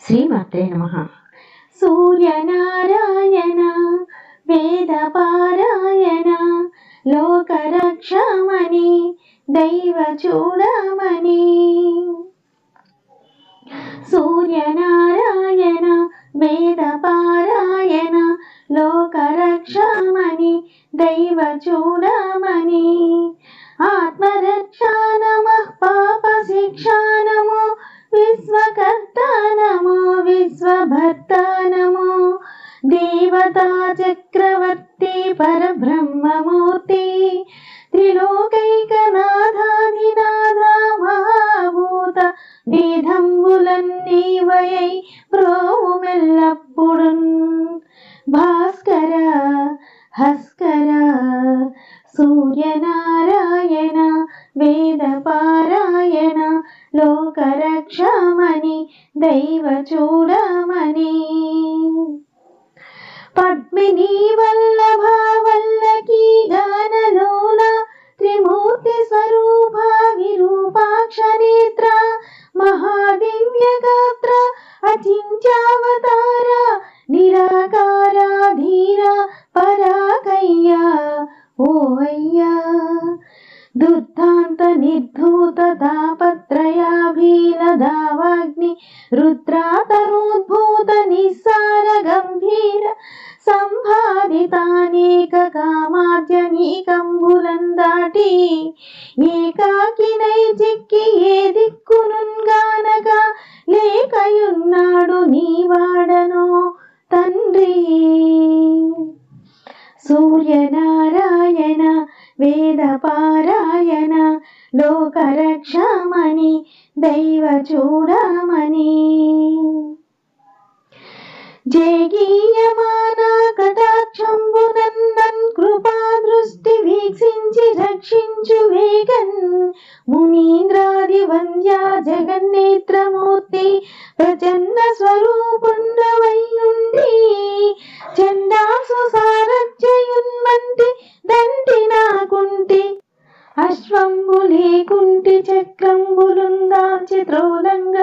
శ్రీమాత్రే నమః. సూర్యనారాయణ వేదపారాయణ లోకరక్షమణి దైవ చూడమణి. సూర్యనారాయణ వేదపారాయణ లోకరక్షమణి దైవ చూడమణి. ఆత్మరక్షా నమః పాప శిక్షా నమో విశ్వకర్త నమో విశ్వభర్త నమో. దేవతా చక్రవర్తి పరబ్రహ్మమూర్తి త్రిలోకైకనాథాధినాథ మహాభూత వేదంబులన్నీవయై బ్రోవుమెల్లప్పుడున్. భాస్కర హస్కర సూర్యనారాయణ వేదపారాయణ లోకరక్షమణి దైవ చూడమణి. పద్మిని వల్లభ వల్లకి గానలోల త్రిమూర్తి స్వరూప విరూపాక్ష నేత్ర మహాదివ్య గాత్ర అచింత్యావతార నిరాకార ధీర పరాకయ్యా ఓ అయ్యా. దుర్దాంత నిర్ధూత తాపత్రయాభీల దావాగ్ని రుద్రాతనోద్భూత నిస్సార గంభీర సంభాదితానేక కామాద్యనీకంబులం దాటి ఏకాకినై చిక్కి ఏ దిక్కునుగానక లేకయున్నాడు నీవాడనో తండ్రి. సూర్యనారాయణ వేదపారాయణ లోకరక్షమణి దైవ చూడమణి. జయగీయమాన కటాక్షంబునన్నన్ కృపా దృష్టి వీక్షించి రక్షించు వేగన్. మునీంద్రాది వంద్య జగన్నేత్రమూర్తి ప్రచన్న స్వరూపుండవయ్యుండి చండాసు సారథ్యయున్మంటి దంటి నాకుంటి అశ్వంబు లేకుంటి చక్రంబులుందాల్చి త్రోలంగ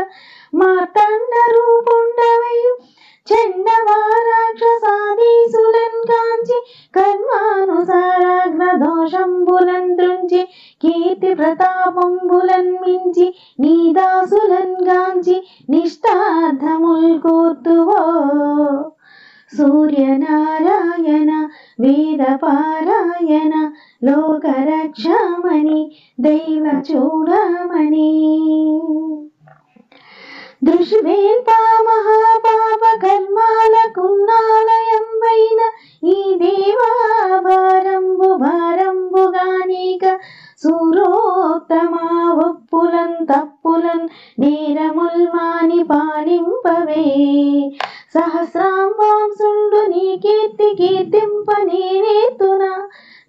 మార్తాండ రూపుండవయ్యు చండవారాక్షసాదీసులన్ కాంచి కర్మానుసారాగ్న దోషంబులన్ త్రుంచి కీర్తి ప్రతాపంబులన్ మించి నీదాసులన్ గాంచి నిష్టార్థముల్ కోర్తువో. సూర్యనారాయణ వేదపారాయణ లోకరక్షమణి దైవ చూడమణి. దృష్వేల్ప మహాపాప కర్మాలకున్నాలయం వైన ఈ దేవాభారంబు భారంబుగానీక సూరోత్తమా ఒప్పులన్ తప్పులన్ నేరముల్ మాని పాలింపవే. సహస్రాంబాంసుండు నీ కీర్తి కీర్తింప నేనేతున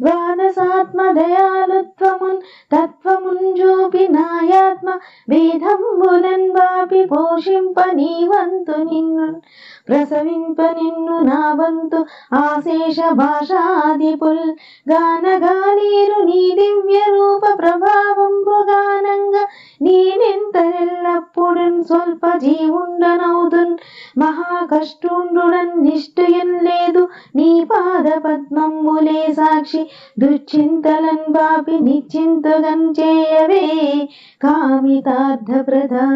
ద్వాదశాత్మ దయాలుత్వమున్ తత్వమున్ జోపి నాయాత్మ వేదంబులన్ వాపి పోషింప నీ వంతు నిన్ను ప్రసవింప నిన్ను నా వంతు ఆశేష భాషాదిపుల్ గానగానేరు నీ దివ్య రూప ప్రభావంబుగానంగా నేనెంతెల్లప్పుడున్ స్వల్ప జీవుండనౌదున్ మహాకష్టుండునన్ నిష్ఠయన్ లేదు నీ పాద పద్మములే సాక్షి దుశ్చింతలన్ బాపి నిశ్చింతుగన్ చేయవే కామితార్థప్రదా.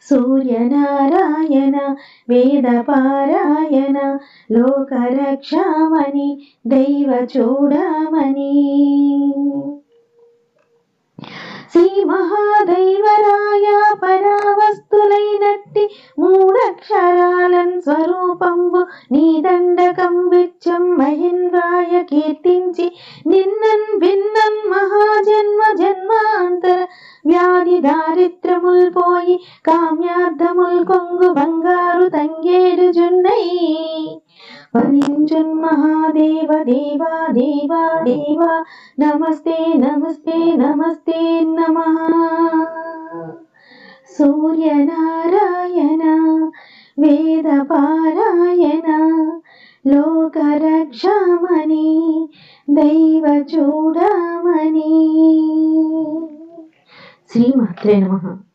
సూర్యనారాయణ వేదపారాయణ లోకరక్షమణి దైవ చూడమణి. శ్రీ మహాదైవరాయ పరావస్తులైనట్టి మూడక్షరాలన్ స్వరూపంబు నీ దండకం బిచ్చం మహేంద్రాయ కీర్తించి నిన్నన్ భిన్నన్ మహాజన్మ జన్మాంతర వ్యాధి దారిద్రముల్ పోయి కామ్యార్థముల్ కొంగు బంగారు తంగేడు జున్నై వరించున్ మహాదేవ దేవా దేవా దేవా నమస్తే నమస్తే నమస్తే నమః. సూర్యనారాయణ వేదపారాయణ లోకరక్షమణి దైవ చూడమణి. శ్రీమాత్రే నమః.